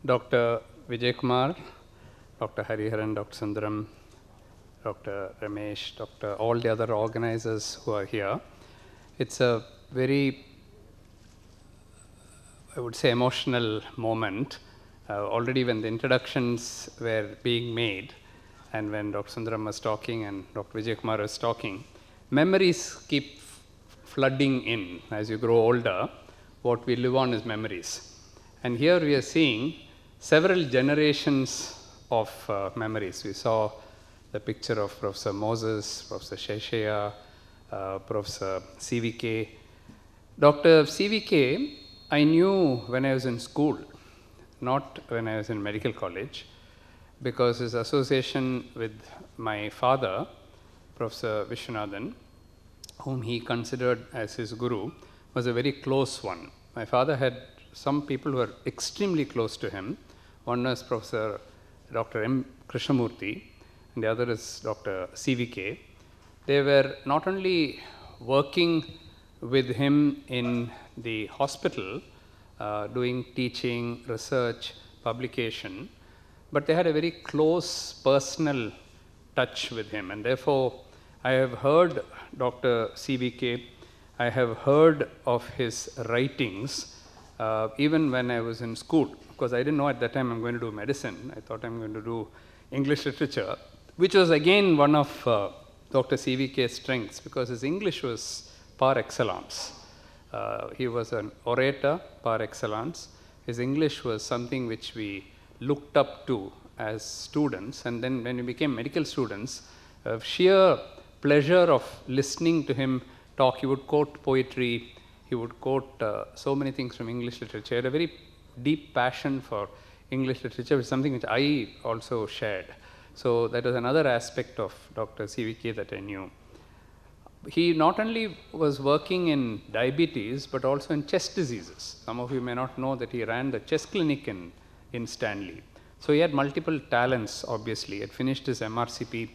Dr. Vijayakumar, Dr. Hariharan, Dr. Sundaram, Dr. Ramesh, Dr. all the other organizers who are here. It's a very, I would say, emotional moment. Already when the introductions were being made and when Dr. Sundaram was talking and Dr. Vijayakumar was talking, memories keep flooding in. As you grow older, what we live on is memories. And here we are seeing several generations of memories. We saw the picture of Professor Moses, Professor Sheshaya, Professor CVK. Dr. CVK, I knew when I was in school, not when I was in medical college, because his association with my father, Professor Vishwanathan, whom he considered as his guru, was a very close one. My father had some people who were extremely close to him. One was Professor Dr. M. Krishnamurthy, and the other is Dr. CVK. They were not only working with him in the hospital, doing teaching, research, publication, but they had a very close personal touch with him. And therefore, I have heard Dr. CVK, I have heard of his writings even when I was in school, because I didn't know at that time I'm going to do medicine. I thought I'm going to do English literature, which was again one of Dr. CVK's strengths, because his English was par excellence. He was an orator par excellence. His English was something which we looked up to as students, and then when we became medical students, sheer pleasure of listening to him talk. He would quote poetry, he would quote so many things from English literature. He had a very deep passion for English literature, which is something which I also shared. So that was another aspect of Dr. CVK that I knew. He not only was working in diabetes, but also in chest diseases. Some of you may not know that he ran the chest clinic in Stanley. So he had multiple talents, obviously. He had finished his MRCP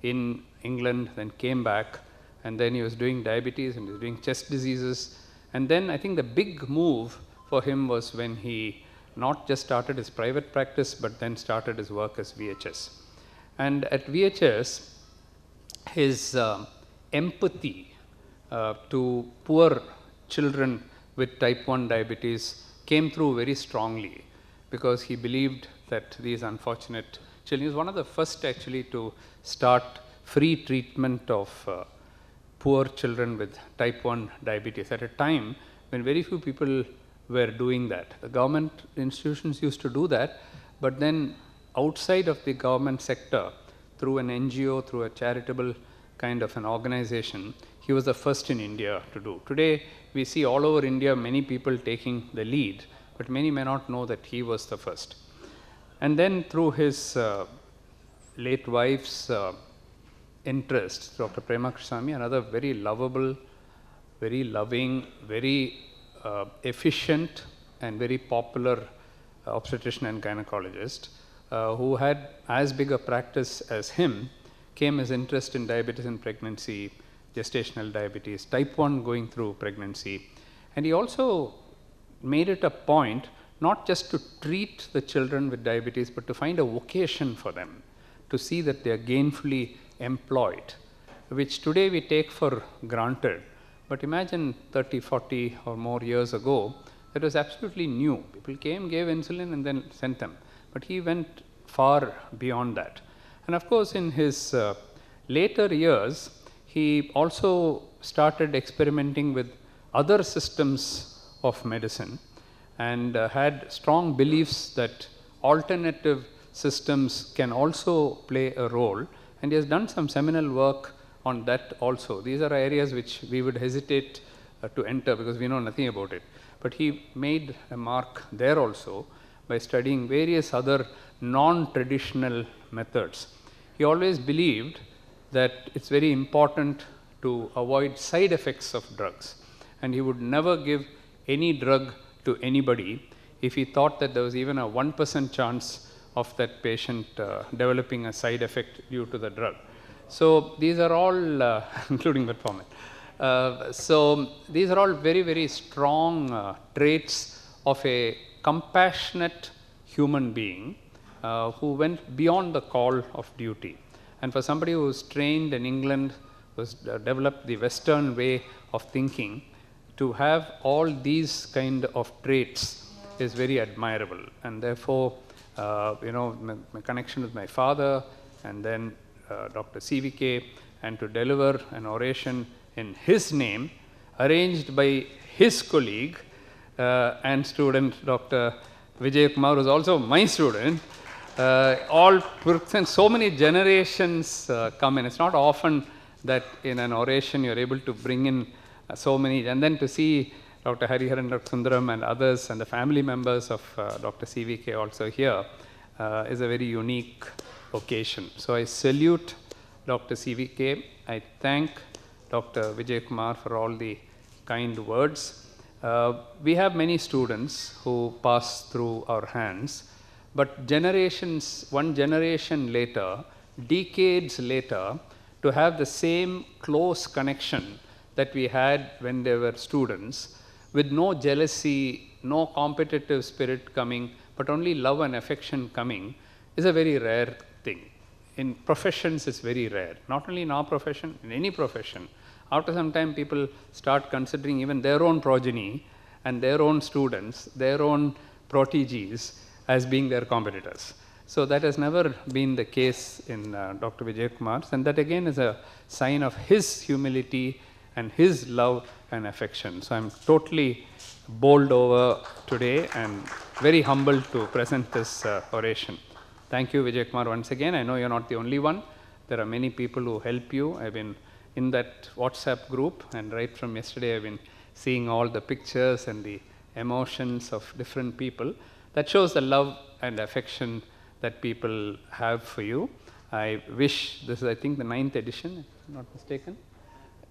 in England, then came back, and then he was doing diabetes and he was doing chest diseases. And then I think the big move for him was when he not just started his private practice, but then started his work as VHS. And at VHS, his empathy to poor children with type 1 diabetes came through very strongly, because he believed that these unfortunate children, he was one of the first actually to start free treatment of poor children with type 1 diabetes at a time when very few people were doing that. The government institutions used to do that, but then outside of the government sector, through an NGO, through a charitable kind of an organization, he was the first in India to do. Today, we see all over India many people taking the lead, but many may not know that he was the first. And then through his late wife's interest, Dr. Prema Krishnasamy, another very lovable, very loving, very efficient and very popular obstetrician and gynecologist, who had as big a practice as him, came his interest in diabetes in pregnancy, gestational diabetes, type 1 going through pregnancy. And he also made it a point not just to treat the children with diabetes, but to find a vocation for them, to see that they are gainfully employed, which today we take for granted. But imagine 30, 40 or more years ago, that was absolutely new. People came, gave insulin, and then sent them. But he went far beyond that. And of course, in his later years, he also started experimenting with other systems of medicine, and had strong beliefs that alternative systems can also play a role. And he has done some seminal work on that also. These are areas which we would hesitate to enter because we know nothing about it. But he made a mark there also by studying various other non-traditional methods. He always believed that it's very important to avoid side effects of drugs, and he would never give any drug to anybody if he thought that there was even a 1% chance of that patient developing a side effect due to the drug. So these are all, including metformin. So these are all very, very strong traits of a compassionate human being who went beyond the call of duty. And for somebody who was trained in England, who's developed the Western way of thinking, to have all these kind of traits is very admirable. And therefore, my connection with my father and then Dr. CVK, and to deliver an oration in his name, arranged by his colleague and student, Dr. Vijayakumar, who is also my student. All and so many generations come in. It's not often that in an oration you're able to bring in so many, and then to see Dr. Hariharan, Dr. Sundaram and others and the family members of Dr. CVK also here is a very unique occasion. So I salute Dr. CVK. I thank Dr. Vijayakumar for all the kind words. We have many students who pass through our hands, but one generation later, decades later, to have the same close connection that we had when they were students, with no jealousy, no competitive spirit coming, but only love and affection coming, is a very rare thing. In professions, it's very rare. Not only in our profession, in any profession. After some time, people start considering even their own progeny and their own students, their own proteges as being their competitors. So that has never been the case in Dr. Vijayakumar's, and that again is a sign of his humility and his love and affection. So I'm totally bowled over today and very humbled to present this oration. Thank you, Vijayakumar, once again. I know you're not the only one. There are many people who help you. I've been in that WhatsApp group, and right from yesterday I've been seeing all the pictures and the emotions of different people. That shows the love and affection that people have for you. I wish, this is I think the 9th edition, if I'm not mistaken,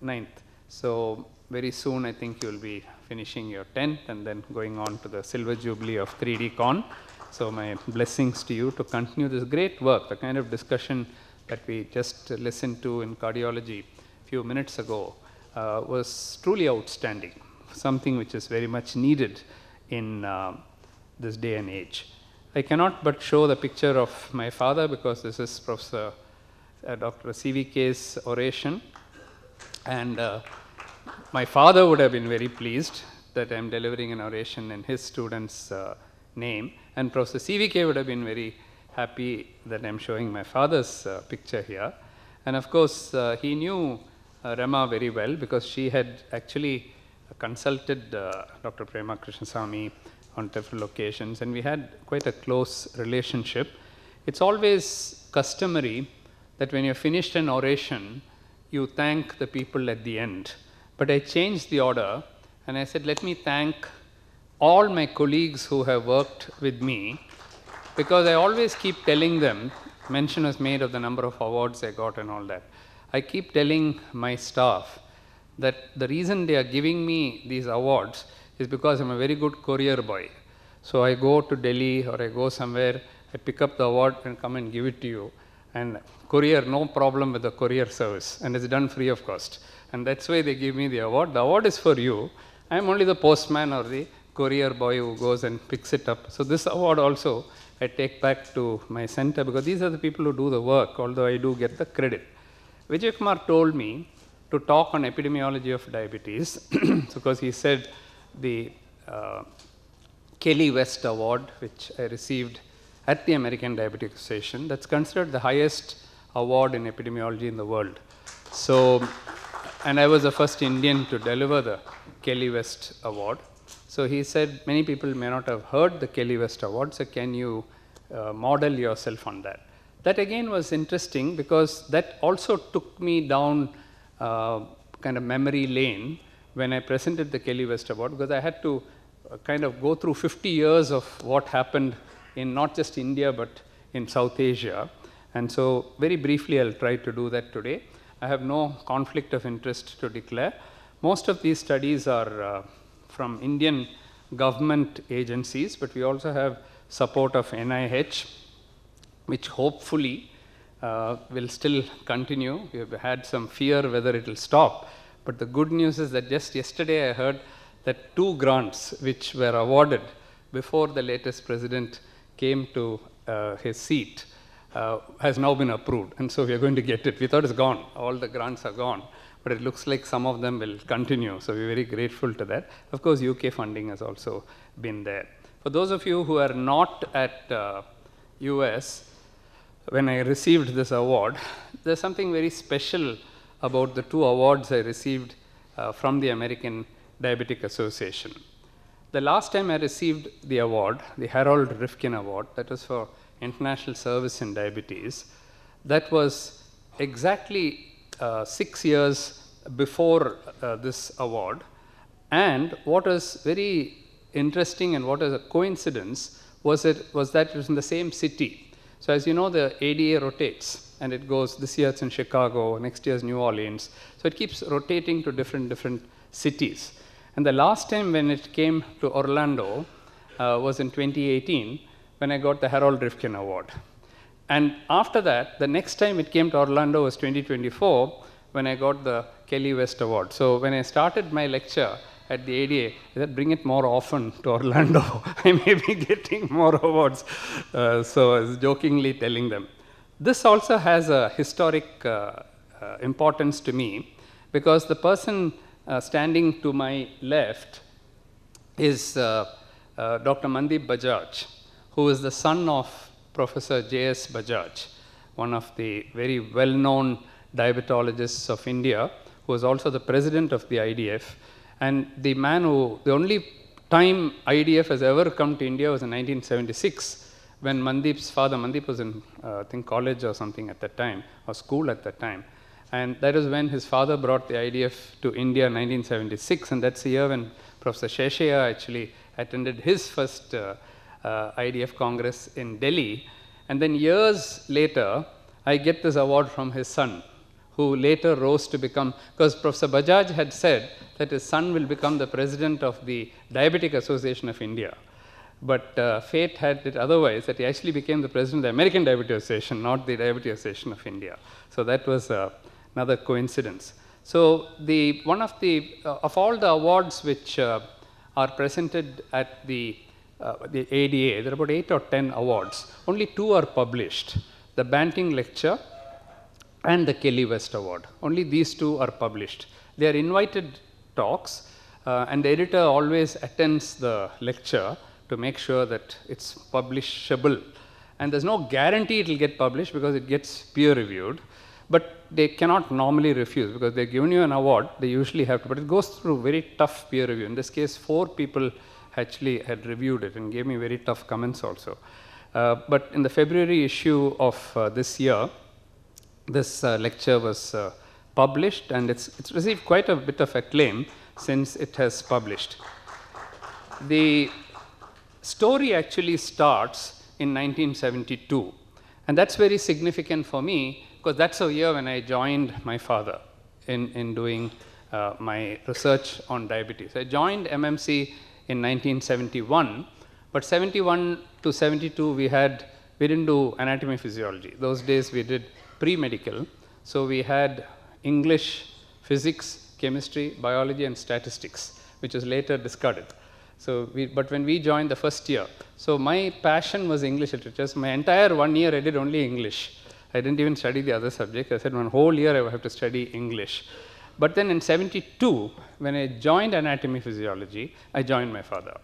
9th. So very soon I think you'll be finishing your 10th and then going on to the Silver Jubilee of 3D Con. So my blessings to you to continue this great work. The kind of discussion that we just listened to in cardiology a few minutes ago was truly outstanding, something which is very much needed in this day and age. I cannot but show the picture of my father because this is Professor Dr. CVK's oration, and my father would have been very pleased that I am delivering an oration in his student's name, and Professor CVK would have been very happy that I am showing my father's picture here. And of course, he knew Rama very well because she had actually consulted Dr. Prema Krishnasamy on different occasions, and we had quite a close relationship. It's always customary that when you finished an oration, you thank the people at the end. But I changed the order and I said, let me thank all my colleagues who have worked with me, because I always keep telling them, mention was made of the number of awards I got and all that. I keep telling my staff that the reason they are giving me these awards is because I'm a very good courier boy. So I go to Delhi or I go somewhere, I pick up the award and come and give it to you. And courier, no problem with the courier service, and it's done free of cost. And that's why they give me the award. The award is for you. I'm only the postman or the courier boy who goes and picks it up. So this award also I take back to my center because these are the people who do the work, although I do get the credit. Vijayakumar told me to talk on epidemiology of diabetes because he said the Kelly West Award, which I received at the American Diabetic Association, that's considered the highest award in epidemiology in the world. So, and I was the first Indian to deliver the Kelly West Award. So he said, many people may not have heard the Kelly West Award, so can you model yourself on that? That again was interesting because that also took me down kind of memory lane when I presented the Kelly West Award, because I had to kind of go through 50 years of what happened in not just India but in South Asia. And so very briefly I'll try to do that today. I have no conflict of interest to declare. Most of these studies are from Indian government agencies, but we also have support of NIH, which hopefully will still continue. We have had some fear whether it will stop, but the good news is that just yesterday I heard that 2 grants which were awarded before the latest president came to his seat has now been approved, and so we are going to get it. We thought it's gone, all the grants are gone, but it looks like some of them will continue, so we're very grateful to that. Of course, UK funding has also been there. For those of you who are not at US, when I received this award, there's something very special about the 2 awards I received from the American Diabetic Association. The last time I received the award, the Harold Rifkin Award, that was for International Service in Diabetes, that was exactly 6 years before this award. And what was very interesting and what was a coincidence was that it was in the same city. So as you know, the ADA rotates, and it goes, this year it's in Chicago, next year it's New Orleans. So it keeps rotating to different cities. And the last time when it came to Orlando was in 2018, when I got the Harold Rifkin Award. And after that, the next time it came to Orlando was 2024, when I got the Kelly West Award. So when I started my lecture at the ADA, I said, bring it more often to Orlando. I may be getting more awards. So I was jokingly telling them. This also has a historic importance to me, because the person standing to my left is Dr. Mandeep Bajaj, who is the son of Professor J.S. Bajaj, one of the very well-known diabetologists of India, who was also the president of the IDF. And the only time IDF has ever come to India was in 1976, when Mandeep's father, Mandeep was in, I think, college or something at that time, or school at that time. And that is when his father brought the IDF to India in 1976, and that's the year when Professor Sheshaya actually attended his first IDF Congress in Delhi. And then years later, I get this award from his son, who later rose to become, because Professor Bajaj had said that his son will become the president of the Diabetic Association of India. But fate had it otherwise, that he actually became the president of the American Diabetes Association, not the Diabetes Association of India. So that was another coincidence. So one of all the awards which are presented at the ADA, there are about 8 or 10 awards. Only 2 are published, the Banting Lecture and the Kelly West Award. Only these 2 are published. They are invited talks, and the editor always attends the lecture to make sure that it's publishable. And there's no guarantee it will get published because it gets peer reviewed, but they cannot normally refuse, because they've given you an award, they usually have to, but it goes through very tough peer review. In this case, 4 people actually had reviewed it and gave me very tough comments also. But in the February issue of this year, this lecture was published, and it's received quite a bit of acclaim since it has published. The story actually starts in 1972, and that's very significant for me, because that's a year when I joined my father in doing my research on diabetes. I joined MMC in 1971, but 71 to 72 we didn't do anatomy physiology. Those days we did pre-medical, so we had English, physics, chemistry, biology, and statistics, which was later discarded. So but when we joined the first year, so my passion was English literature. So my entire 1 year I did only English. I didn't even study the other subjects. I said 1 whole year I would have to study English. But then in 72, when I joined anatomy physiology, I joined my father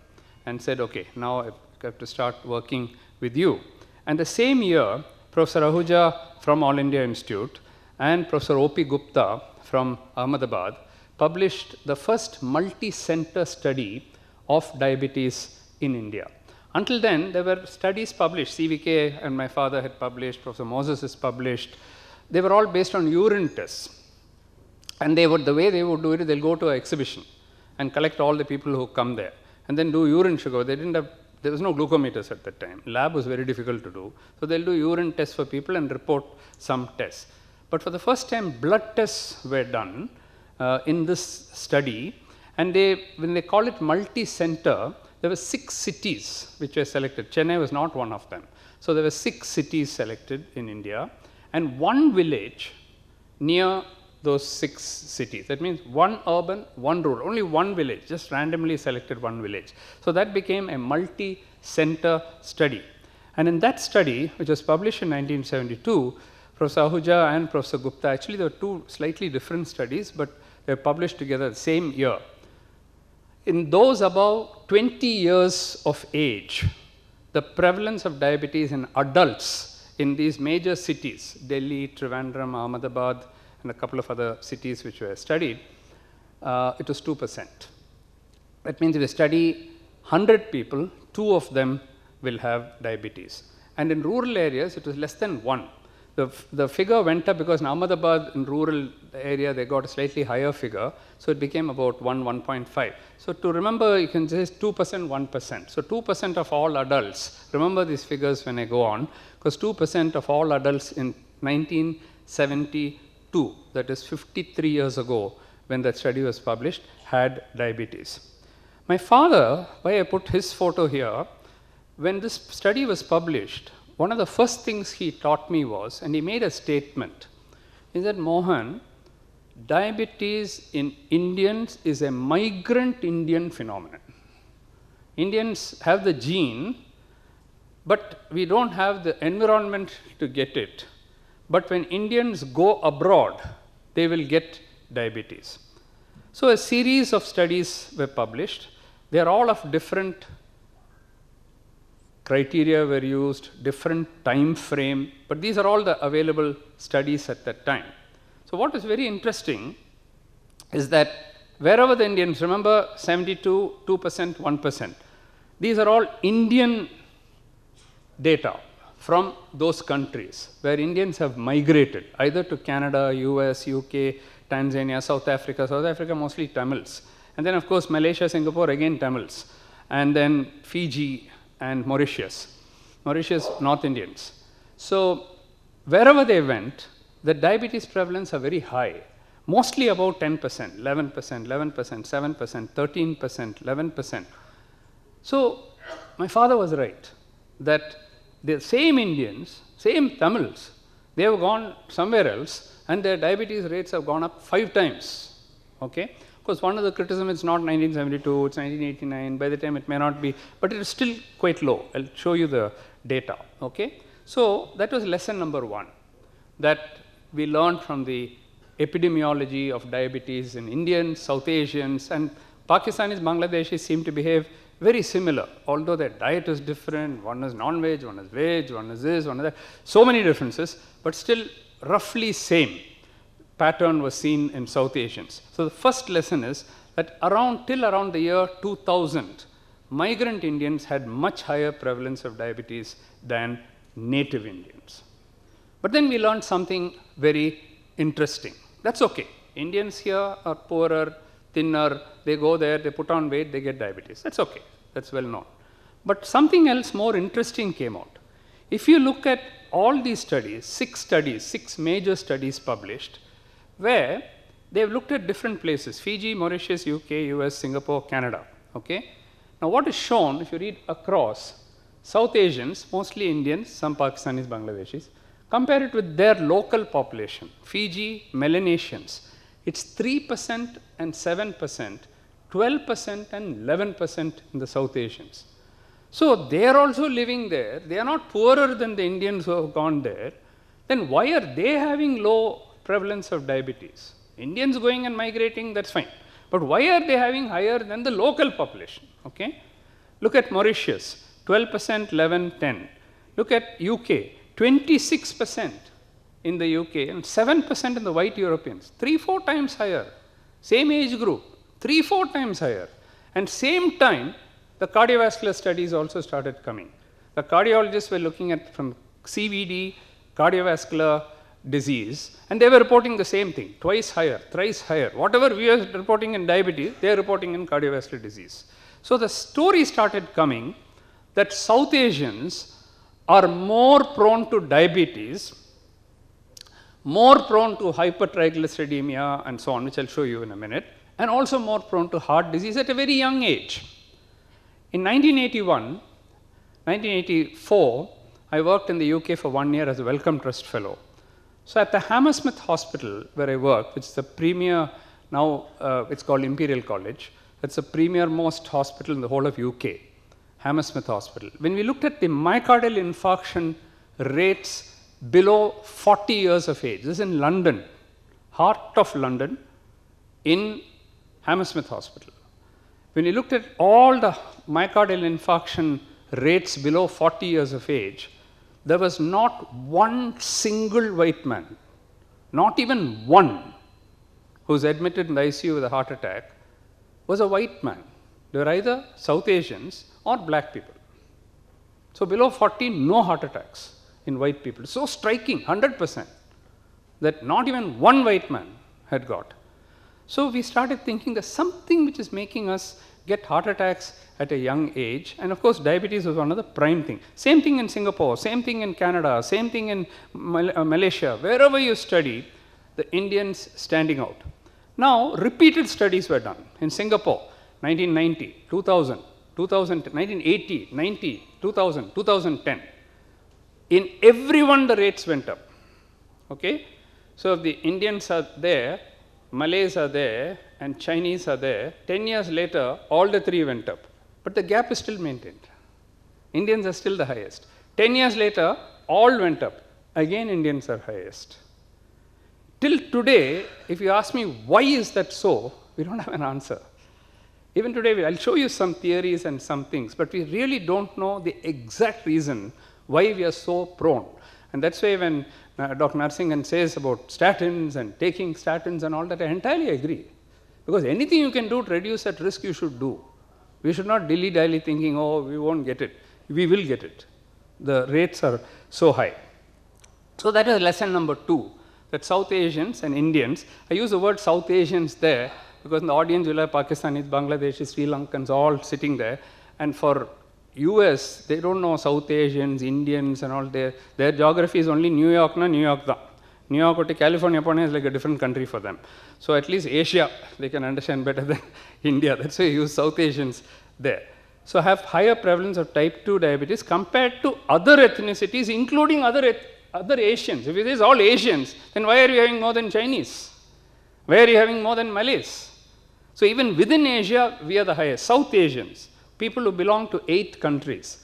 and said, okay, now I have to start working with you. And the same year, Professor Ahuja from All India Institute and Professor O.P. Gupta from Ahmedabad published the first multi-center study of diabetes in India. Until then, there were studies published. CVK and my father had published, Professor Moses has published. They were all based on urine tests. And the way they would do it is they'll go to an exhibition and collect all the people who come there, and then do urine sugar. There was no glucometers at that time. Lab was very difficult to do. So they'll do urine tests for people and report some tests. But for the first time, blood tests were done in this study. And when they call it multi-center, there were 6 cities which were selected. Chennai was not one of them. So there were 6 cities selected in India, and 1 village near those 6 cities. That means 1 urban, 1 rural, only 1 village, just randomly selected 1 village. So that became a multi-center study. And in that study, which was published in 1972, Professor Ahuja and Professor Gupta, actually there were two slightly different studies, but they were published together the same year. In those above 20 years of age, the prevalence of diabetes in adults in these major cities, Delhi, Trivandrum, Ahmedabad, and a couple of other cities which were studied, it was 2%. That means if you study 100 people, 2 of them will have diabetes. And in rural areas, it was less than 1. The figure went up because in Ahmedabad, in rural area, they got a slightly higher figure. So it became about 1.5. So to remember, you can say 2%, 1%. So 2% of all adults, remember these figures when I go on, because 2% of all adults in 1972, that is 53 years ago, when that study was published, had diabetes. My father, why I put his photo here, when this study was published, one of the first things he taught me was, and he made a statement, is that Mohan, diabetes in Indians is a migrant Indian phenomenon. Indians have the gene, but we don't have the environment to get it. But when Indians go abroad, they will get diabetes. So a series of studies were published. They are all of different criteria were used, different time frame, but these are all the available studies at that time. So what is very interesting is that wherever the Indians, remember 72, 2%, 1%, these are all Indian data from those countries where Indians have migrated either to Canada, US, UK, Tanzania, South Africa mostly Tamils, and then of course Malaysia, Singapore, again Tamils, and then Fiji and Mauritius, North Indians. So wherever they went, the diabetes prevalence are very high, mostly about 10%, 11%, 11%, 7%, 13%, 11%. So my father was right, that the same Indians, same Tamils, they have gone somewhere else and their diabetes rates have gone up 5 times, okay? Of course, one of the criticism, it's not 1972, it's 1989, by the time it may not be, but it is still quite low. I'll show you the data, okay? So that was lesson number 1, that we learned from the epidemiology of diabetes in Indians, South Asians, and Pakistanis, Bangladeshis seem to behave very similar, although their diet is different. One is non-veg, one is veg, one is this, one is that. So many differences, but still roughly same pattern was seen in South Asians. So the first lesson is that till around the year 2000, migrant Indians had much higher prevalence of diabetes than native Indians. But then we learned something very interesting. That's okay. Indians here are poorer, thinner, they go there, they put on weight, they get diabetes. That's okay. That's well known. But something else more interesting came out. If you look at all these studies, 6 major studies published, where they've looked at different places, Fiji, Mauritius, UK, US, Singapore, Canada, okay? Now what is shown, if you read across, South Asians, mostly Indians, some Pakistanis, Bangladeshis, compare it with their local population, Fiji, Melanesians, it's 3% and 7%, 12% and 11% in the South Asians. So they are also living there, they are not poorer than the Indians who have gone there, then why are they having low prevalence of diabetes? Indians going and migrating, that's fine. But why are they having higher than the local population? Okay? Look at Mauritius, 12%, 11, 10. Look at UK, 26% in the UK and 7% in the white Europeans, 3-4 times higher. Same age group, 3-4 times higher. And same time, the cardiovascular studies also started coming. The cardiologists were looking at from CVD, cardiovascular disease, and they were reporting the same thing, twice higher, thrice higher. Whatever we are reporting in diabetes, they are reporting in cardiovascular disease. So the story started coming that South Asians are more prone to diabetes, more prone to hypertriglyceridemia and so on, which I'll show you in a minute, and also more prone to heart disease at a very young age. In 1984, I worked in the UK for 1 year as a Wellcome Trust Fellow. So at the Hammersmith Hospital where I work, which is the premier, now it's called Imperial College, it's the premier most hospital in the whole of UK. Hammersmith Hospital. When we looked at the myocardial infarction rates below 40 years of age, this is in London, heart of London, in Hammersmith Hospital. When we looked at all the myocardial infarction rates below 40 years of age, there was not one single white man, not even one, who's admitted in the ICU with a heart attack, was a white man. They were either South Asians or black people. So below 40, no heart attacks in white people. So striking, 100%, that not even one white man had got. So we started thinking there's something which is making us get heart attacks at a young age. And of course, diabetes was one of the prime things. Same thing in Singapore, same thing in Canada, same thing in Malaysia. Wherever you study, the Indians standing out. Now, repeated studies were done in Singapore, 1990, 2000, 1980, 90, 2000, 2010. In everyone, the rates went up. Okay? So if the Indians are there, Malays are there, and Chinese are there, 10 years later, all the three went up. But the gap is still maintained. Indians are still the highest. 10 years later, all went up. Again, Indians are highest. Till today, if you ask me why is that so, we don't have an answer. Even today, I'll show you some theories and some things, but we really don't know the exact reason why we are so prone. And that's why when Dr. Narsingan says about statins and taking statins and all that, I entirely agree. Because anything you can do to reduce that risk, you should do. We should not dilly-dally thinking, oh, we won't get it. We will get it. The rates are so high. So that is lesson number 2, that South Asians and Indians, I use the word South Asians there because in the audience you'll have Pakistanis, Bangladeshis, Sri Lankans all sitting there. And for US, they don't know South Asians, Indians and all. Their geography is only New York, New York. New York to California is like a different country for them. So at least Asia, they can understand better than India. That's why you use South Asians there. So have higher prevalence of type 2 diabetes compared to other ethnicities, including other Asians. If it is all Asians, then why are you having more than Chinese? Why are you having more than Malays? So even within Asia, we are the highest. South Asians, people who belong to 8 countries,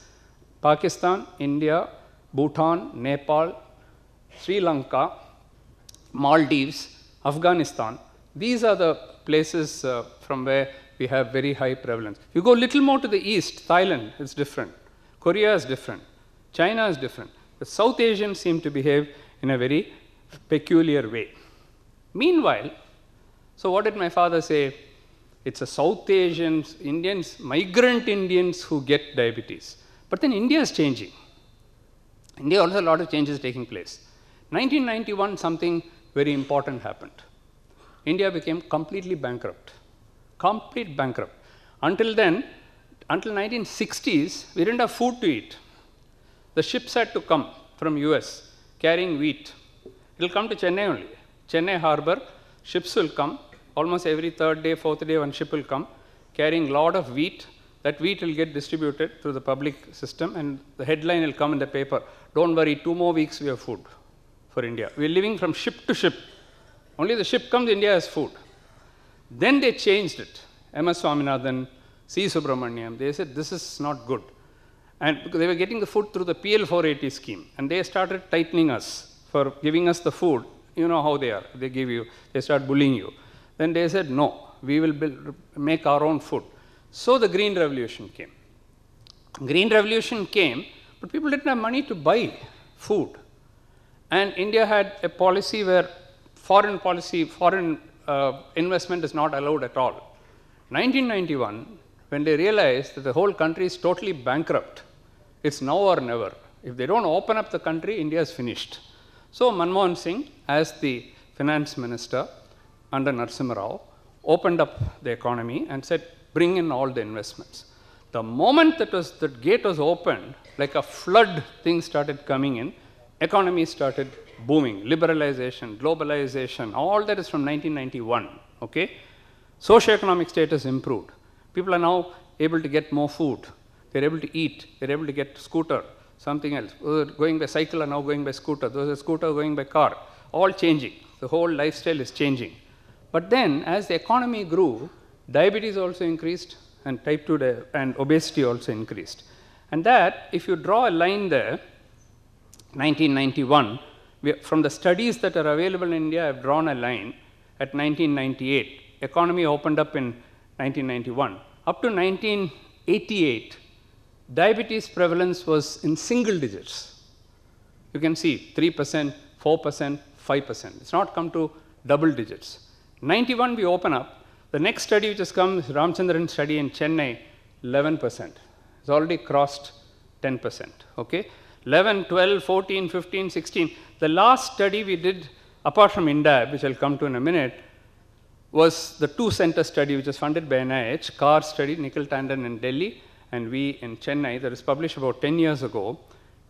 Pakistan, India, Bhutan, Nepal, Sri Lanka, Maldives, Afghanistan. These are the places from where we have very high prevalence. If you go a little more to the east, Thailand is different. Korea is different. China is different. The South Asians seem to behave in a very peculiar way. Meanwhile, so what did my father say? It's a South Asians, Indians, migrant Indians who get diabetes. But then India is changing. India also a lot of changes taking place. 1991, something very important happened. India became completely bankrupt. Complete bankrupt. Until then, until 1960s, we didn't have food to eat. The ships had to come from US carrying wheat. It will come to Chennai only. Chennai harbor, ships will come. Almost every 3rd day, 4th day, one ship will come carrying a lot of wheat. That wheat will get distributed through the public system and the headline will come in the paper. Don't worry, 2 more weeks we have food for India. We are living from ship to ship. Only the ship comes, India has food. Then they changed it. M.S. Swaminathan, C. Subramaniam, they said this is not good. And because they were getting the food through the PL 480 scheme. And they started tightening us for giving us the food. You know how they are. They give you, they start bullying you. Then they said, no, we will make our own food. So the Green Revolution came. Green Revolution came, but people didn't have money to buy food. And India had a policy where foreign investment is not allowed at all. 1991, when they realized that the whole country is totally bankrupt, it's now or never. If they don't open up the country, India is finished. So Manmohan Singh, as the finance minister under Narasimha Rao, opened up the economy and said, bring in all the investments. The moment that gate was opened, like a flood, things started coming in, economy started booming, liberalization, globalization, all that is from 1991, okay? Socioeconomic status improved. People are now able to get more food. They're able to eat. They're able to get scooter, something else. Those going by cycle are now going by scooter. Those are scooter going by car. All changing. The whole lifestyle is changing. But then, as the economy grew, diabetes also increased, and type 2 and obesity also increased. And that, if you draw a line there, 1991, from the studies that are available in India, I have drawn a line at 1998. Economy opened up in 1991. Up to 1988, diabetes prevalence was in single digits. You can see 3%, 4%, 5%. It's not come to double digits. 91, we open up. The next study which has come is Ramchandran's study in Chennai, 11%. It's already crossed 10%. Okay? 11, 12, 14, 15, 16. The last study we did, apart from INDAB, which I'll come to in a minute, was the two-center study which was funded by NIH, CAR study, Nikhil Tandon in Delhi, and we in Chennai, that was published about 10 years ago.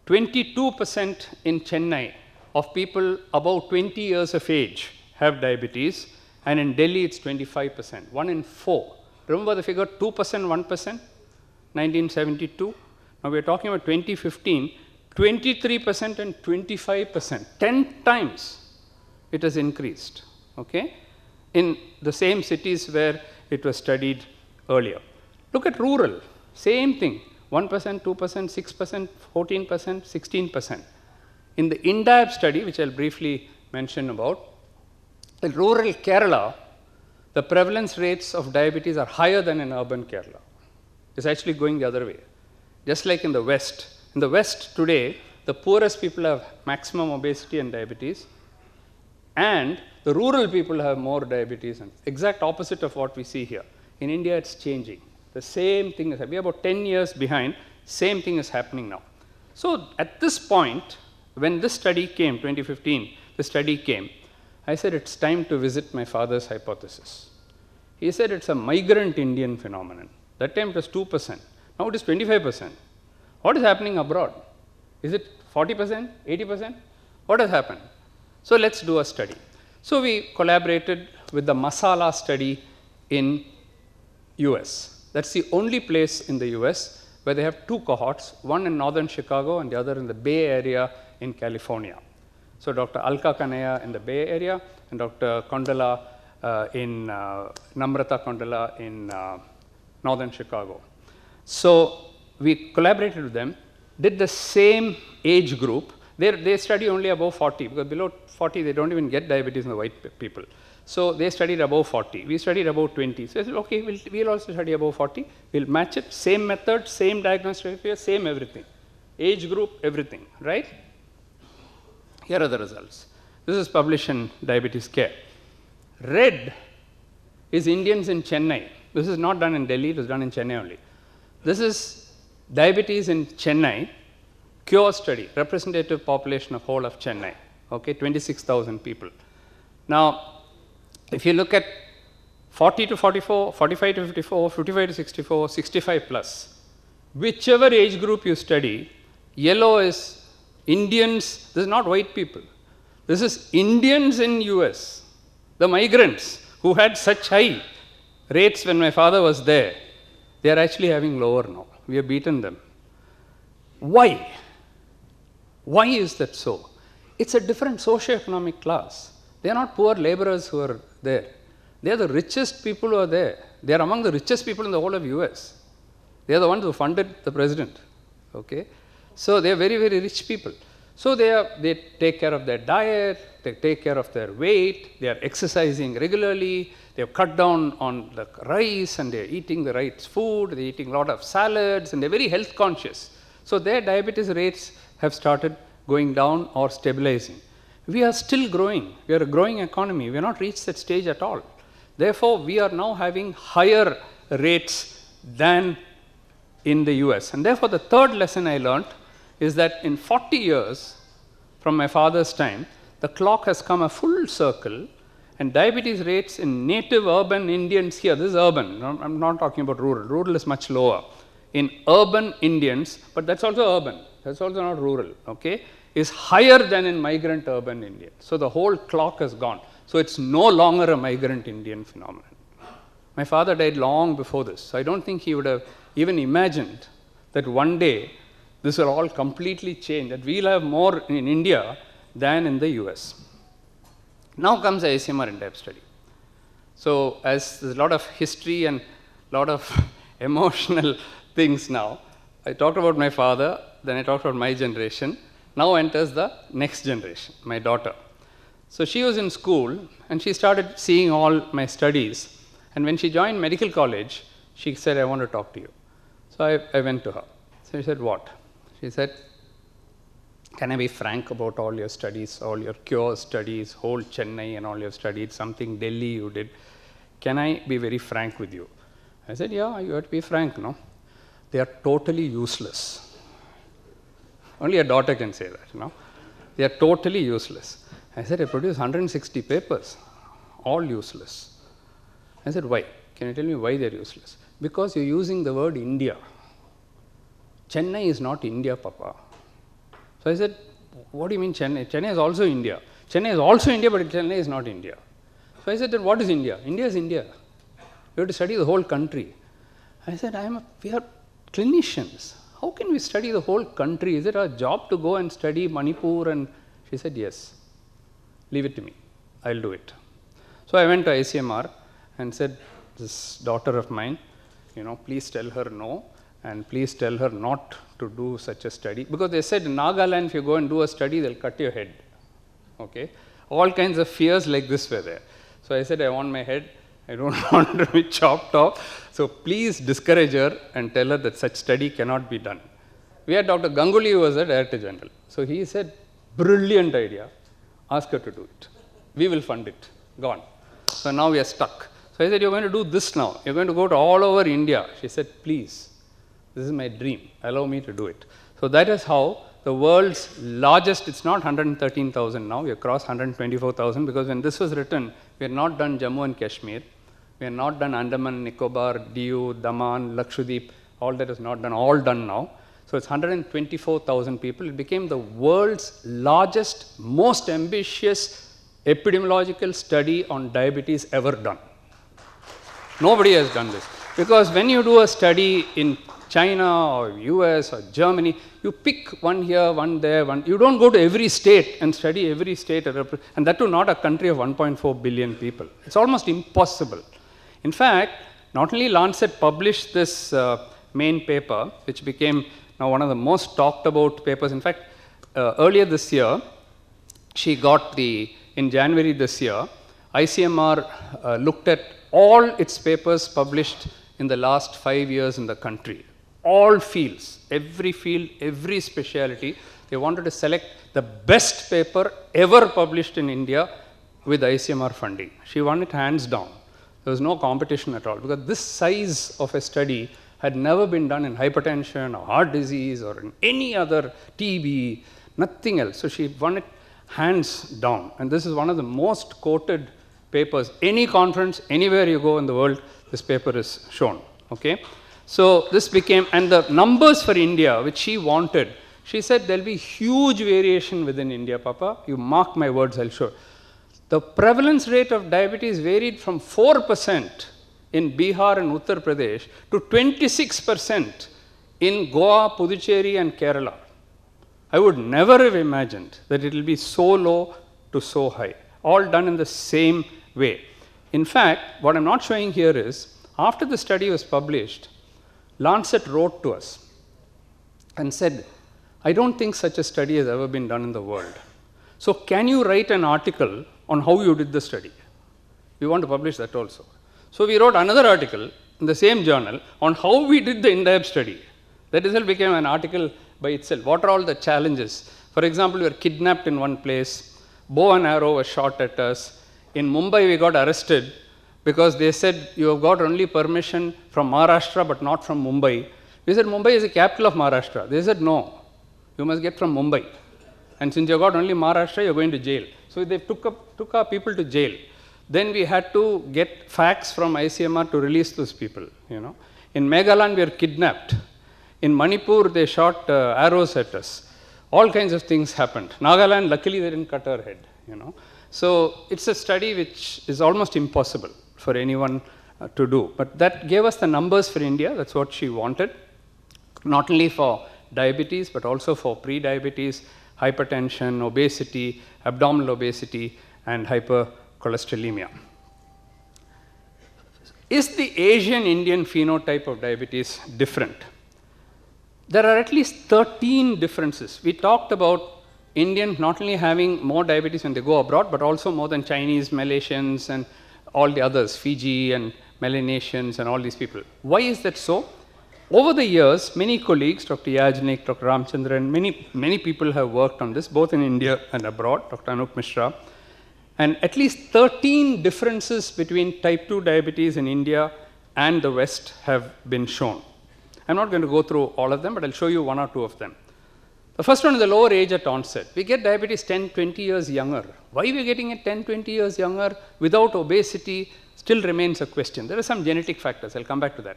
22% in Chennai of people above 20 years of age have diabetes, and in Delhi it's 25%, 1 in 4. Remember the figure 2%, 1%, 1972? Now we're talking about 2015, 23% and 25%, 10 times it has increased, okay? In the same cities where it was studied earlier. Look at rural, same thing, 1%, 2%, 6%, 14%, 16%. In the INDAB study, which I'll briefly mention about, in rural Kerala, the prevalence rates of diabetes are higher than in urban Kerala. It's actually going the other way. Just like in the West. In the West today, the poorest people have maximum obesity and diabetes, and the rural people have more diabetes, and exact opposite of what we see here. In India, it's changing. The same thing is, we're about 10 years behind, same thing is happening now. So at this point, when this study came, 2015, the study came, I said, it's time to visit my father's hypothesis. He said it's a migrant Indian phenomenon. That time it was 2%. Now it is 25%. What is happening abroad? Is it 40%, 80%? What has happened? So let's do a study. So we collaborated with the Masala study in US. That's the only place in the US where they have two cohorts, one in northern Chicago and the other in the Bay Area in California. So Dr. Alka Kanaya in the Bay Area and Dr. Kondala Namrata Kondala in northern Chicago. So we collaborated with them, did the same age group. They study only above 40, because below 40 they don't even get diabetes in the white people. So they studied above 40. We studied above 20. So I said, okay, we'll also study above 40. We'll match it, same method, same diagnostic criteria, same everything. Age group, everything, right? Here are the results. This is published in Diabetes Care. Red is Indians in Chennai. This is not done in Delhi, it was done in Chennai only. This is diabetes in Chennai, cure study, representative population of whole of Chennai, okay, 26,000 people. Now, if you look at 40 to 44, 45 to 54, 55 to 64, 65 plus, whichever age group you study, yellow is Indians, this is not white people. This is Indians in US, the migrants who had such high rates when my father was there. They are actually having lower now. We have beaten them. Why? Why is that so? It's a different socioeconomic class. They are not poor laborers who are there. They are the richest people who are there. They are among the richest people in the whole of US. They are the ones who funded the president. Okay? So they are very, very rich people. So they take care of their diet, they take care of their weight, they are exercising regularly, they have cut down on the rice and they are eating the right food, they are eating a lot of salads, and they are very health conscious. So their diabetes rates have started going down or stabilizing. We are still growing. We are a growing economy. We have not reached that stage at all. Therefore, we are now having higher rates than in the US. And therefore, the third lesson I learned is that in 40 years from my father's time, the clock has come a full circle, and diabetes rates in native urban Indians here, this is urban, I'm not talking about rural, rural is much lower. In urban Indians, but that's also urban, that's also not rural, okay, is higher than in migrant urban Indians. So the whole clock has gone. So it's no longer a migrant Indian phenomenon. My father died long before this, so I don't think he would have even imagined that one day this will all completely change, that we'll have more in India than in the US. Now comes the ACMR INDAB study. So as there's a lot of history and a lot of emotional things now. I talked about my father, then I talked about my generation. Now enters the next generation, my daughter. So she was in school and she started seeing all my studies. And when she joined medical college, she said, I want to talk to you. So I went to her. So she said, what? She said, can I be frank about all your studies, all your cure studies, whole Chennai and all you've studied, something Delhi you did. Can I be very frank with you? I said, yeah, you have to be frank, no? They are totally useless. Only a daughter can say that, you know. They are totally useless. I said, I produced 160 papers, all useless. I said, why? Can you tell me why they are useless? Because you're using the word India. Chennai is not India, Papa. So I said, what do you mean Chennai? Chennai is also India. Chennai is also India, but Chennai is not India. So I said, then what is India? India is India. You have to study the whole country. I said, we are clinicians. How can we study the whole country? Is it our job to go and study Manipur? And she said, yes. Leave it to me. I'll do it. So I went to ICMR and said, this daughter of mine, you know, please tell her no, and please tell her not to do such a study. Because they said in Nagaland, if you go and do a study, they'll cut your head. Okay? All kinds of fears like this were there. So I said, I want my head. I don't want to be chopped off. So please discourage her and tell her that such study cannot be done. We had Dr. Ganguly, who was the Director General. So he said, brilliant idea. Ask her to do it. We will fund it. Gone. So now we are stuck. So I said, you're going to do this now. You're going to go to all over India. She said, please. This is my dream. Allow me to do it. So that is how the world's largest, it's not 113,000 now, we have crossed 124,000 because when this was written, we had not done Jammu and Kashmir, we had not done Andaman, Nicobar, Diu, Daman, Lakshadweep, all that is not done, all done now. So it's 124,000 people. It became the world's largest, most ambitious epidemiological study on diabetes ever done. Nobody has done this. Because when you do a study in China or US or Germany, you pick one here, one there, one. You don't go to every state and study every state, and that too not a country of 1.4 billion people. It's almost impossible. In fact, not only Lancet published this main paper, which became now one of the most talked about papers. In fact, earlier this year, she got in January this year, ICMR looked at all its papers published in the last 5 years in the country. All fields, every field, every specialty, they wanted to select the best paper ever published in India with ICMR funding. She won it hands down. There was no competition at all because this size of a study had never been done in hypertension or heart disease or in any other TB, nothing else. So she won it hands down. And this is one of the most quoted papers. Any conference, anywhere you go in the world, this paper is shown. Okay? So this became, and the numbers for India, which she wanted, she said there'll be huge variation within India, Papa. You mark my words, I'll show. The prevalence rate of diabetes varied from 4% in Bihar and Uttar Pradesh to 26% in Goa, Puducherry and Kerala. I would never have imagined that it will be so low to so high, all done in the same way. In fact, what I'm not showing here is, after the study was published, Lancet wrote to us and said, I don't think such a study has ever been done in the world. So can you write an article on how you did the study? We want to publish that also. So we wrote another article in the same journal on how we did the INDIAB study. That itself became an article by itself. What are all the challenges? For example, we were kidnapped in one place. Bow and arrow was shot at us. In Mumbai, we got arrested because they said, you have got only permission from Maharashtra, but not from Mumbai. We said, Mumbai is the capital of Maharashtra. They said, no, you must get from Mumbai. And since you got only Maharashtra, you're going to jail. So they took our people to jail. Then we had to get facts from ICMR to release those people. You know, in Nagaland, we were kidnapped. In Manipur, they shot arrows at us. All kinds of things happened. Nagaland, luckily, they didn't cut our head. You know, so it's a study which is almost impossible for anyone to do. But that gave us the numbers for India. That's what she wanted, not only for diabetes, but also for pre-diabetes, hypertension, obesity, abdominal obesity, and hypercholesterolemia. Is the Asian Indian phenotype of diabetes different? There are at least 13 differences. We talked about Indians not only having more diabetes when they go abroad, but also more than Chinese, Malaysians, and all the others, Fiji and Melanesians and all these people. Why is that so? Over the years, many colleagues, Dr. Yajnik, Dr. Ramchandran, many people have worked on this, both in India and abroad, Dr. Anup Mishra, and at least 13 differences between type 2 diabetes in India and the West have been shown. I'm not going to go through all of them, but I'll show you one or two of them. The first one is the lower age at onset. We get diabetes 10, 20 years younger. Why are we getting it 10, 20 years younger without obesity still remains a question. There are some genetic factors. I'll come back to that.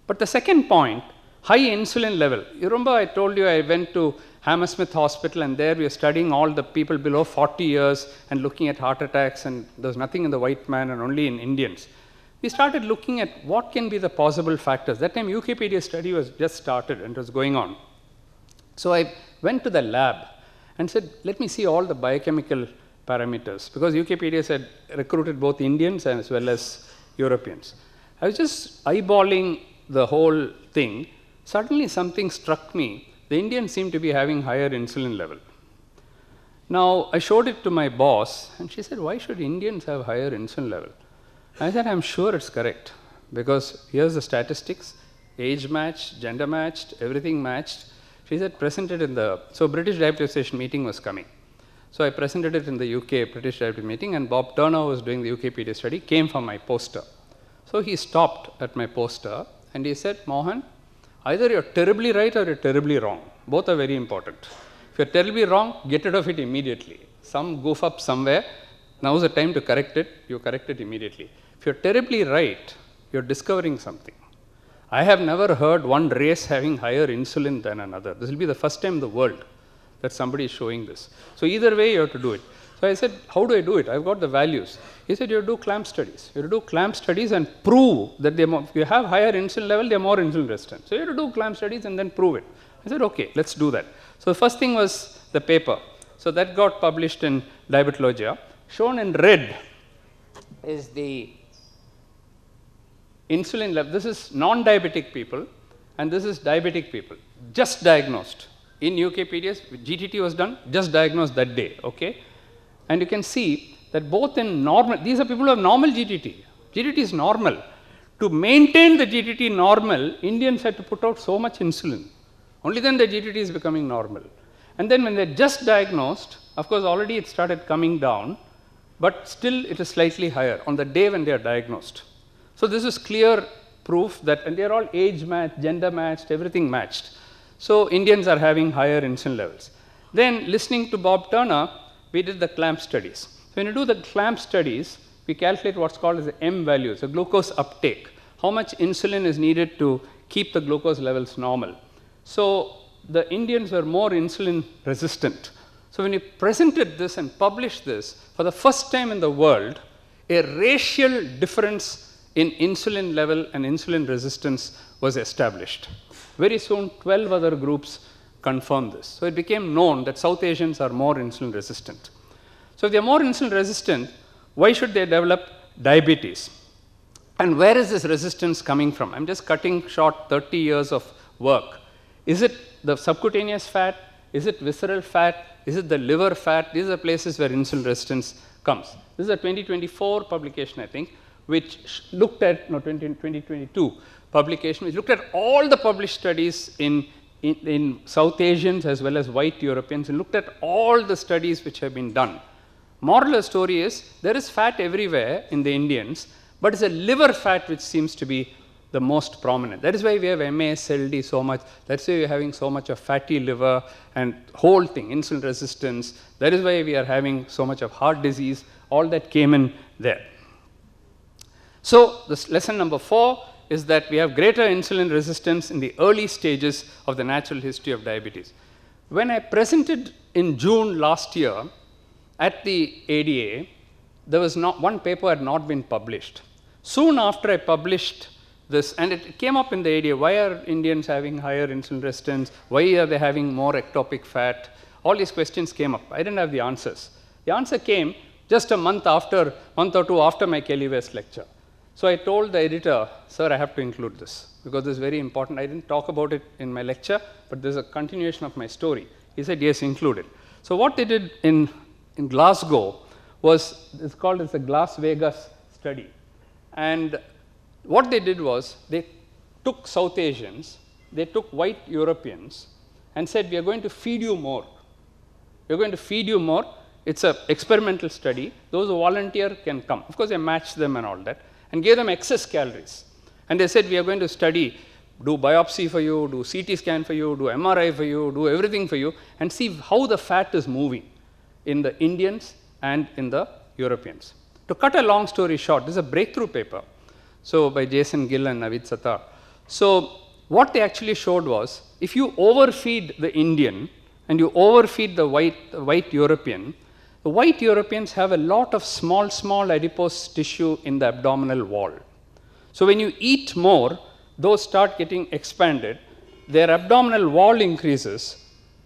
But the second point, high insulin level. You remember I told you I went to Hammersmith Hospital, and there we are studying all the people below 40 years and looking at heart attacks, and there's nothing in the white man and only in Indians. We started looking at what can be the possible factors. That time Wikipedia study was just started and it was going on. So I went to the lab and said, let me see all the biochemical parameters, because Wikipedia had recruited both Indians as well as Europeans. I was just eyeballing the whole thing. Suddenly something struck me. The Indians seem to be having higher insulin level. Now, I showed it to my boss, and she said, why should Indians have higher insulin level? I said, I'm sure it's correct, because here's the statistics, age matched, gender matched, everything matched. She said, present it in the, so British Diabetes Association meeting was coming. So I presented it in the UK British Diabetes meeting, and Bob Turner, who was doing the Wikipedia study, came for my poster. So he stopped at my poster, and he said, Mohan, either you're terribly right or you're terribly wrong. Both are very important. If you're terribly wrong, get rid of it immediately. Some goof up somewhere, now's the time to correct it, you correct it immediately. If you're terribly right, you're discovering something. I have never heard one race having higher insulin than another. This will be the first time in the world that somebody is showing this. So either way, you have to do it. So I said, how do I do it? I've got the values. He said, you have to do clamp studies. You have to do clamp studies and prove that if you have higher insulin level, they're more insulin resistant. So you have to do clamp studies and then prove it. I said, okay, let's do that. So the first thing was the paper. So that got published in Diabetology. Shown in red is the insulin level. This is non-diabetic people, and this is diabetic people, just diagnosed. In Wikipedia, GTT was done, just diagnosed that day, okay? And you can see that both in normal, these are people who have normal GTT. GTT is normal. To maintain the GTT normal, Indians had to put out so much insulin. Only then the GTT is becoming normal. And then when they're just diagnosed, of course, already it started coming down, but still it is slightly higher on the day when they are diagnosed. So this is clear proof that, and they're all age matched, gender matched, everything matched. So Indians are having higher insulin levels. Then listening to Bob Turner, we did the clamp studies. So when you do the clamp studies, we calculate what's called as the M values, the glucose uptake. How much insulin is needed to keep the glucose levels normal. So the Indians were more insulin resistant. So when we presented this and published this, for the first time in the world, a racial difference in insulin level and insulin resistance was established. Very soon, 12 other groups confirmed this. So it became known that South Asians are more insulin resistant. So if they are more insulin resistant, why should they develop diabetes? And where is this resistance coming from? I'm just cutting short 30 years of work. Is it the subcutaneous fat? Is it visceral fat? Is it the liver fat? These are places where insulin resistance comes. This is a 2024 publication, I think, which looked at, 2022 publication, which looked at all the published studies in South Asians as well as white Europeans, and looked at all the studies which have been done. Moral of the story is, there is fat everywhere in the Indians, but it's a liver fat which seems to be the most prominent. That is why we have MAS, LD so much. That's why we're having so much of fatty liver and whole thing, insulin resistance. That is why we are having so much of heart disease. All that came in there. So this lesson number 4 is that we have greater insulin resistance in the early stages of the natural history of diabetes. When I presented in June last year at the ADA, there was not one paper had not been published. Soon after I published this, and it came up in the ADA, why are Indians having higher insulin resistance? Why are they having more ectopic fat? All these questions came up. I didn't have the answers. The answer came just a month or two after my Kelly West lecture. So I told the editor, sir, I have to include this because this is very important. I didn't talk about it in my lecture, but there's a continuation of my story. He said, yes, include it. So what they did in Glasgow was, it's called as the Las Vegas study. And what they did was, they took South Asians, they took white Europeans, and said, we are going to feed you more. We are going to feed you more. It's an experimental study. Those who volunteer can come. Of course, they matched them and all that, and gave them excess calories. And they said, we are going to study, do biopsy for you, do CT scan for you, do MRI for you, do everything for you, and see how the fat is moving in the Indians and in the Europeans. To cut a long story short, this is a breakthrough paper, so by Jason Gill and Navid Sattar. So what they actually showed was, if you overfeed the Indian and you overfeed the white European, the white Europeans have a lot of small adipose tissue in the abdominal wall. So when you eat more, those start getting expanded, their abdominal wall increases,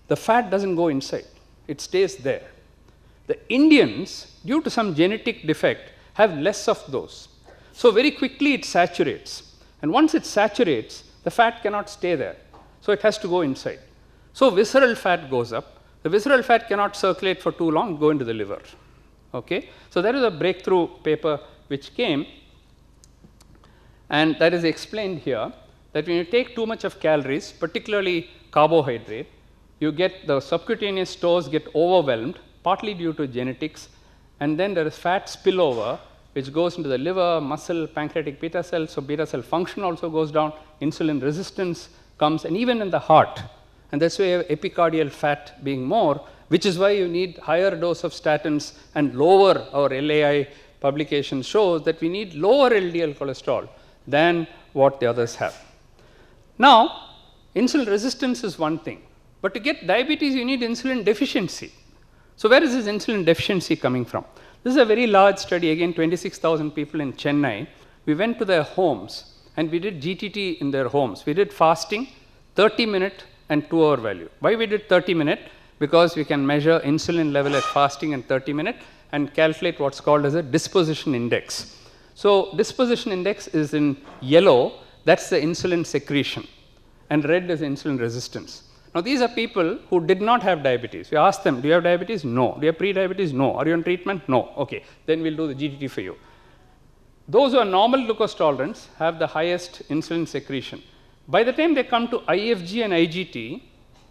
the fat doesn't go inside, it stays there. The Indians, due to some genetic defect, have less of those. So very quickly it saturates. And once it saturates, the fat cannot stay there. So it has to go inside. So visceral fat goes up. The visceral fat cannot circulate for too long, go into the liver. Okay? So that is a breakthrough paper which came. And that is explained here, that when you take too much of calories, particularly carbohydrate, you get the subcutaneous stores get overwhelmed, partly due to genetics, and then there is fat spillover, which goes into the liver, muscle, pancreatic beta cells, so beta cell function also goes down, insulin resistance comes, and even in the heart. And that's why you have epicardial fat being more, which is why you need higher dose of statins and lower, our LAI publication shows that we need lower LDL cholesterol than what the others have. Now, insulin resistance is one thing, but to get diabetes, you need insulin deficiency. So where is this insulin deficiency coming from? This is a very large study, again 26,000 people in Chennai. We went to their homes and we did GTT in their homes. We did fasting, 30-minute and 2-hour value. Why we did 30-minute? Because we can measure insulin level at fasting and 30-minute and calculate what's called as a disposition index. So disposition index is in yellow, that's the insulin secretion, and red is insulin resistance. Now, these are people who did not have diabetes. We asked them, do you have diabetes? No. Do you have pre-diabetes? No. Are you on treatment? No. Okay. Then we'll do the GTT for you. Those who are normal glucose tolerance have the highest insulin secretion. By the time they come to IFG and IGT,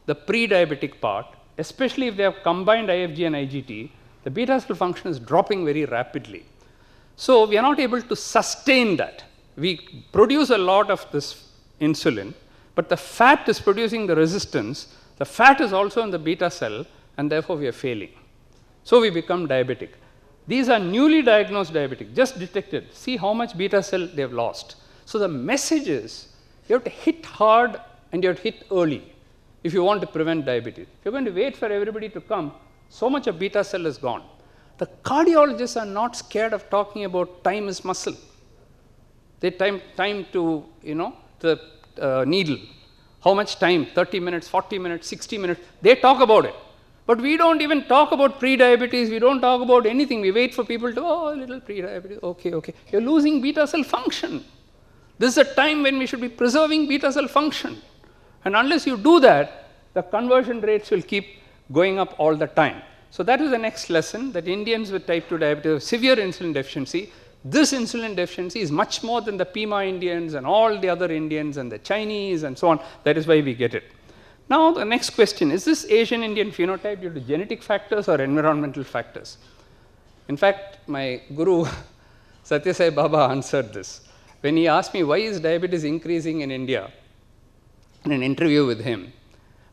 the pre-diabetic part, especially if they have combined IFG and IGT, the beta cell function is dropping very rapidly. So we are not able to sustain that. We produce a lot of this insulin, but the fat is producing the resistance. The fat is also in the beta cell, and therefore we are failing. So we become diabetic. These are newly diagnosed diabetic, just detected. See how much beta cell they have lost. So the message is, you have to hit hard and you have to hit early if you want to prevent diabetes. If you're going to wait for everybody to come, so much of beta cell is gone. The cardiologists are not scared of talking about time is muscle. They time to, the needle. How much time? 30 minutes, 40 minutes, 60 minutes. They talk about it. But we don't even talk about pre-diabetes. We don't talk about anything. We wait for people to, oh, a little pre-diabetes. Okay, okay. You're losing beta cell function. This is a time when we should be preserving beta cell function. And unless you do that, the conversion rates will keep going up all the time. So that is the next lesson, that Indians with type 2 diabetes have severe insulin deficiency. This insulin deficiency is much more than the Pima Indians and all the other Indians and the Chinese and so on. That is why we get it. Now the next question, is this Asian Indian phenotype due to genetic factors or environmental factors? In fact, my guru Satya Sai Baba answered this. When he asked me why is diabetes increasing in India, in an interview with him,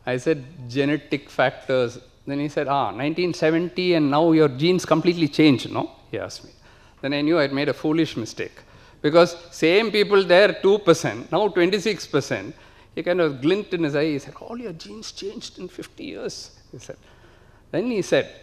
I said genetic factors. Then he said, 1970 and now your genes completely changed, no? He asked me. Then I knew I had made a foolish mistake. Because same people there, 2%, now 26%. He kind of glint in his eye. He said, all your genes changed in 50 years, he said. Then he said,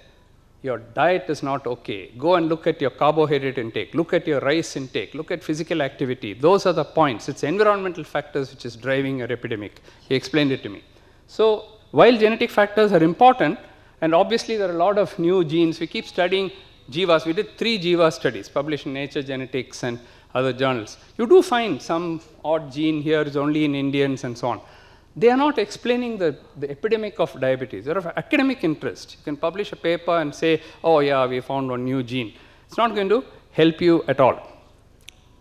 your diet is not okay. Go and look at your carbohydrate intake. Look at your rice intake. Look at physical activity. Those are the points. It's environmental factors which is driving your epidemic. He explained it to me. So while genetic factors are important, and obviously there are a lot of new genes, we keep studying Jivas. We did 3 Jiva studies published in Nature Genetics and other journals. You do find some odd gene here is only in Indians and so on. They are not explaining the epidemic of diabetes. They're of academic interest. You can publish a paper and say, oh yeah, we found one new gene. It's not going to help you at all.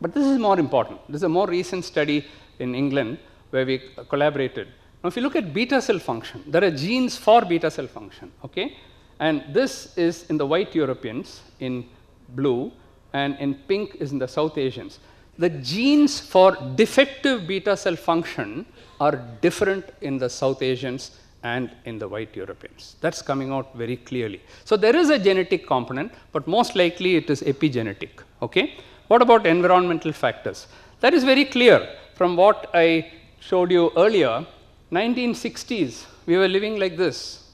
But this is more important. This is a more recent study in England where we collaborated. Now, if you look at beta cell function, there are genes for beta cell function, okay? And this is in the white Europeans in blue, and in pink is in the South Asians. The genes for defective beta cell function are different in the South Asians and in the white Europeans. That's coming out very clearly. So there is a genetic component, but most likely it is epigenetic, okay? What about environmental factors? That is very clear from what I showed you earlier. 1960s, we were living like this,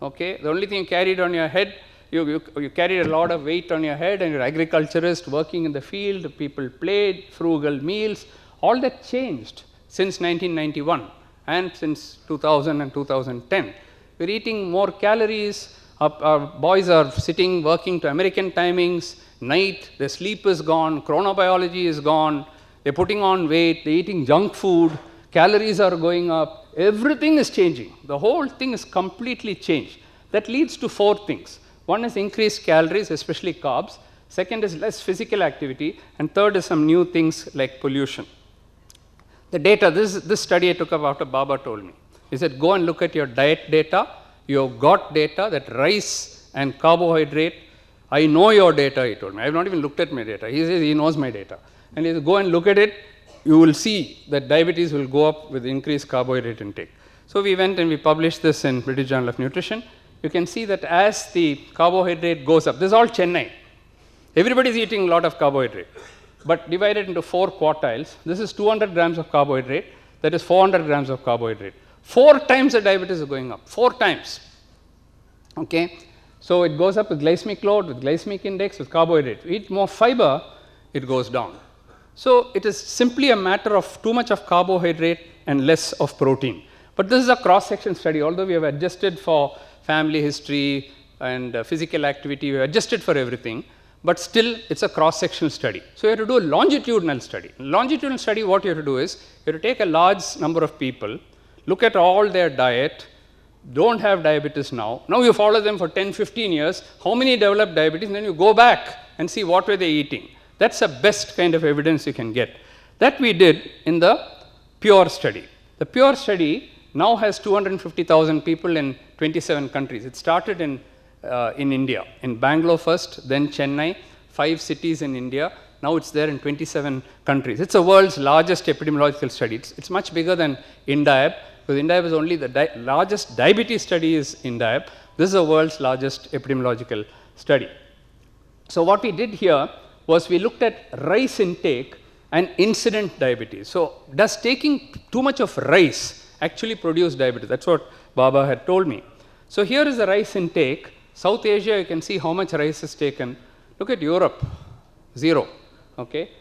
okay? The only thing you carried on your head, you carried a lot of weight on your head, and you're agriculturist working in the field, people played, frugal meals, all that changed since 1991 and since 2000 and 2010. We're eating more calories, our boys are sitting, working to American timings, night, their sleep is gone, chronobiology is gone, they're putting on weight, they're eating junk food, calories are going up, everything is changing. The whole thing is completely changed. That leads to 4 things. One is increased calories, especially carbs. Second is less physical activity. And third is some new things like pollution. The data, this study I took up after Baba told me. He said, go and look at your diet data. You've got data that rice and carbohydrate. I know your data, he told me. I have not even looked at my data. He says he knows my data. And he says, go and look at it. You will see that diabetes will go up with increased carbohydrate intake. So we went and we published this in British Journal of Nutrition. You can see that as the carbohydrate goes up, this is all Chennai. Everybody is eating a lot of carbohydrate, but divided into 4 quartiles. This is 200 grams of carbohydrate, that is 400 grams of carbohydrate. 4 times the diabetes is going up, 4 times. Okay? So it goes up with glycemic load, with glycemic index, with carbohydrate. If you eat more fiber, it goes down. So it is simply a matter of too much of carbohydrate and less of protein. But this is a cross-section study. Although we have adjusted for family history and physical activity, we have adjusted for everything, but still it's a cross-sectional study. So you have to do a longitudinal study. Longitudinal study, what you have to do is, you have to take a large number of people, look at all their diet, don't have diabetes now. Now you follow them for 10, 15 years, how many develop diabetes, and then you go back and see what were they eating. That's the best kind of evidence you can get. That we did in the PURE study. The PURE study now has 250,000 people in 27 countries. It started in India, in Bangalore first, then Chennai, 5 cities in India. Now it's there in 27 countries. It's the world's largest epidemiological study. It's much bigger than INDIAB, because INDIAB is only the largest diabetes study is INDIAB. This is the world's largest epidemiological study. So what we did here was we looked at rice intake and incident diabetes. So does taking too much of rice actually produce diabetes? That's what Baba had told me. So here is the rice intake. South Asia, you can see how much rice is taken. Look at Europe, 0, okay?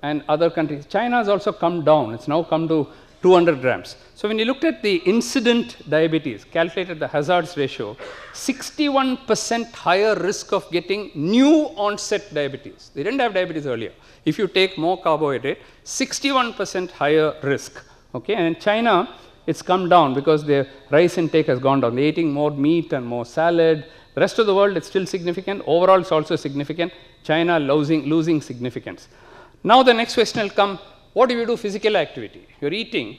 And other countries. China has also come down. It's now come to 200 grams. So when you looked at the incident diabetes, calculated the hazards ratio, 61% higher risk of getting new onset diabetes. They didn't have diabetes earlier. If you take more carbohydrate, 61% higher risk, okay? And in China, it's come down because their rice intake has gone down. They're eating more meat and more salad. The rest of the world, it's still significant. Overall, it's also significant. China losing significance. Now the next question will come, what do you do physical activity? You're eating.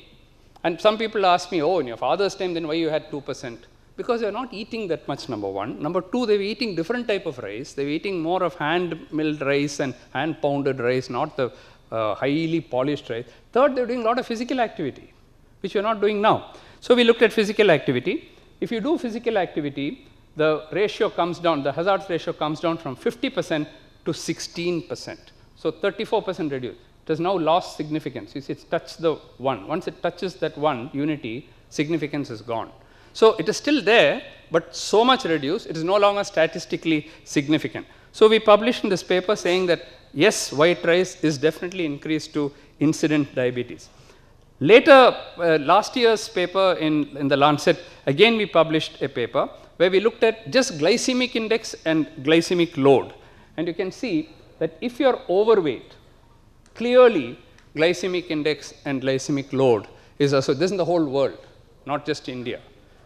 And some people ask me, oh, in your father's time, then why you had 2%? Because they're not eating that much, number one. Number two, they were eating different type of rice. They were eating more of hand-milled rice and hand-pounded rice, not the highly polished rice. Third, they were doing a lot of physical activity, which we're not doing now. So we looked at physical activity. If you do physical activity, the ratio comes down, the hazards ratio comes down from 50% to 16%. So 34% reduced. It has now lost significance. You see, it's touched the 1. Once it touches that 1 unity, significance is gone. So it is still there, but so much reduced, it is no longer statistically significant. So we published in this paper saying that, yes, white rice is definitely increased to incident diabetes. Later, last year's paper in the Lancet, again we published a paper where we looked at just glycemic index and glycemic load. And you can see that if you're overweight, clearly glycemic index and glycemic load is also, this is in the whole world, not just India.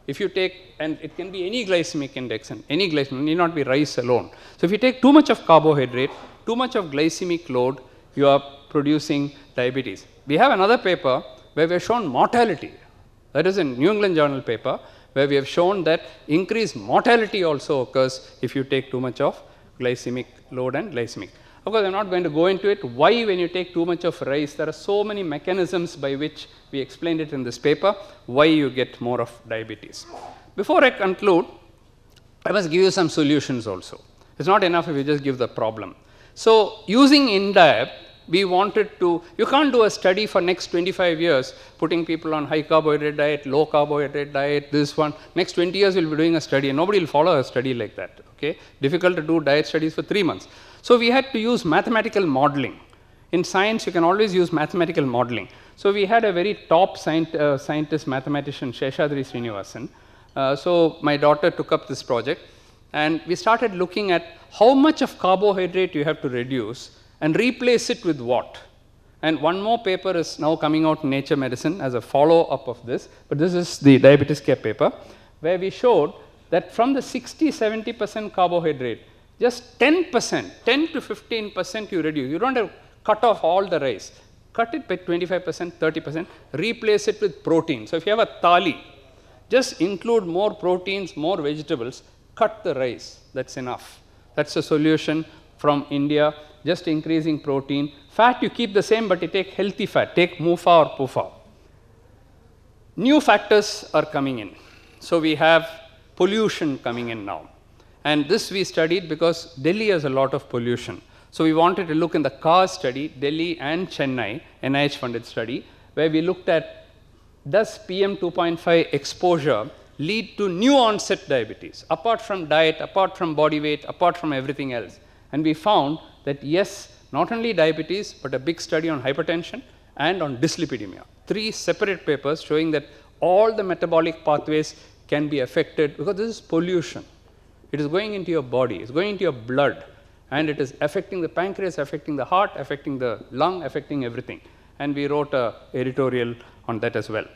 If you take, and it can be any glycemic index and any glycemic, it need not be rice alone. So if you take too much of carbohydrate, too much of glycemic load, you are producing diabetes. We have another paper where we have shown mortality. That is in New England Journal paper, where we have shown that increased mortality also occurs if you take too much of glycemic load and glycemic. Of course, I am not going to go into it. Why, when you take too much of rice, there are so many mechanisms by which we explained it in this paper, why you get more of diabetes. Before I conclude, I must give you some solutions also. It's not enough if you just give the problem. So using INDIAB, we wanted to, you can't do a study for next 25 years, putting people on high carbohydrate diet, low carbohydrate diet, this one. Next 20 years we'll be doing a study and nobody will follow a study like that. Okay? Difficult to do diet studies for 3 months. So we had to use mathematical modeling. In science, you can always use mathematical modeling. So we had a very top scientist, mathematician, Sheshadri Srinivasan. So my daughter took up this project and we started looking at how much of carbohydrate you have to reduce and replace it with what. And one more paper is now coming out in Nature Medicine as a follow-up of this, but this is the diabetes care paper, where we showed that from the 60-70% carbohydrate, just 10%, 10 to 15% you reduce. You don't have to cut off all the rice. Cut it by 25%, 30%, replace it with protein. So if you have a thali, just include more proteins, more vegetables, cut the rice. That's enough. That's a solution from India, just increasing protein. Fat you keep the same, but you take healthy fat. Take MUFA or PUFA. New factors are coming in. So we have pollution coming in now. And this we studied because Delhi has a lot of pollution. So we wanted to look in the CARS study, Delhi and Chennai, NIH funded study, where we looked at does PM 2.5 exposure lead to new onset diabetes, apart from diet, apart from body weight, apart from everything else. And we found that yes, not only diabetes, but a big study on hypertension and on dyslipidemia. 3 separate papers showing that all the metabolic pathways can be affected because this is pollution. It is going into your body, it's going into your blood, and it is affecting the pancreas, affecting the heart, affecting the lung, affecting everything. And we wrote an editorial on that as well.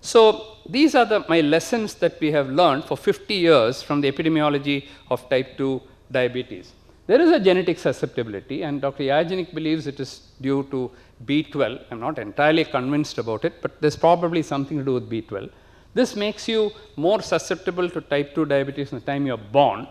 So these are my lessons that we have learned for 50 years from the epidemiology of type 2 diabetes. There is a genetic susceptibility, and Dr. Yajanik believes it is due to B12. I'm not entirely convinced about it, but there's probably something to do with B12. This makes you more susceptible to type 2 diabetes from the time you're born.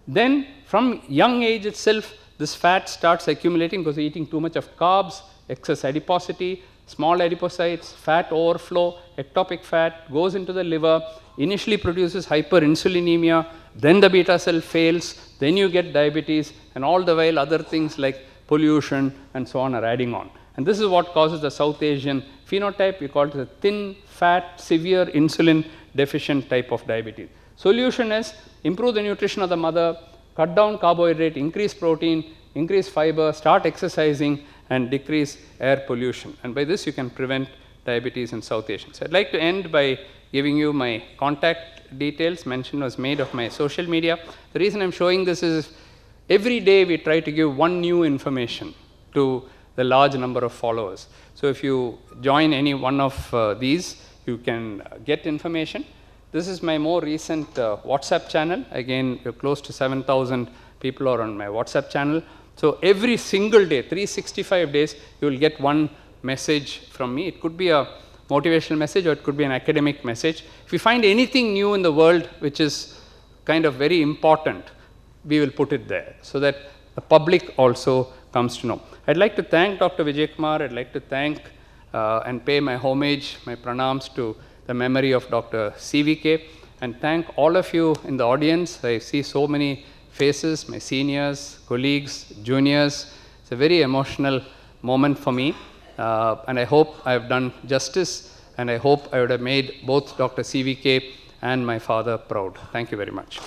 Then from young age itself, this fat starts accumulating because you're eating too much of carbs, excess adiposity, small adipocytes, fat overflow, ectopic fat goes into the liver, initially produces hyperinsulinemia, then the beta cell fails, then you get diabetes, and all the while other things like pollution and so on are adding on. And this is what causes the South Asian phenotype. We call it the thin, fat, severe insulin deficient type of diabetes. Solution is improve the nutrition of the mother, cut down carbohydrate, increase protein, increase fiber, start exercising, and decrease air pollution. And by this you can prevent diabetes in South Asians. So I'd like to end by giving you my contact details. Mention was made of my social media. The reason I'm showing this is every day we try to give one new information to the large number of followers. So if you join any one of these, you can get information. This is my more recent WhatsApp channel. Again, we're close to 7,000 people are on my WhatsApp channel. So every single day, 365 days, you will get one message from me. It could be a motivational message or it could be an academic message. If you find anything new in the world which is kind of very important, we will put it there so that the public also comes to know. I'd like to thank Dr. Vijayakumar. I'd like to thank and pay my homage, my pranams to the memory of Dr. CVK, and thank all of you in the audience. I see so many faces, my seniors, colleagues, juniors. It's a very emotional moment for me, and I hope I have done justice, and I hope I would have made both Dr. CVK and my father proud. Thank you very much.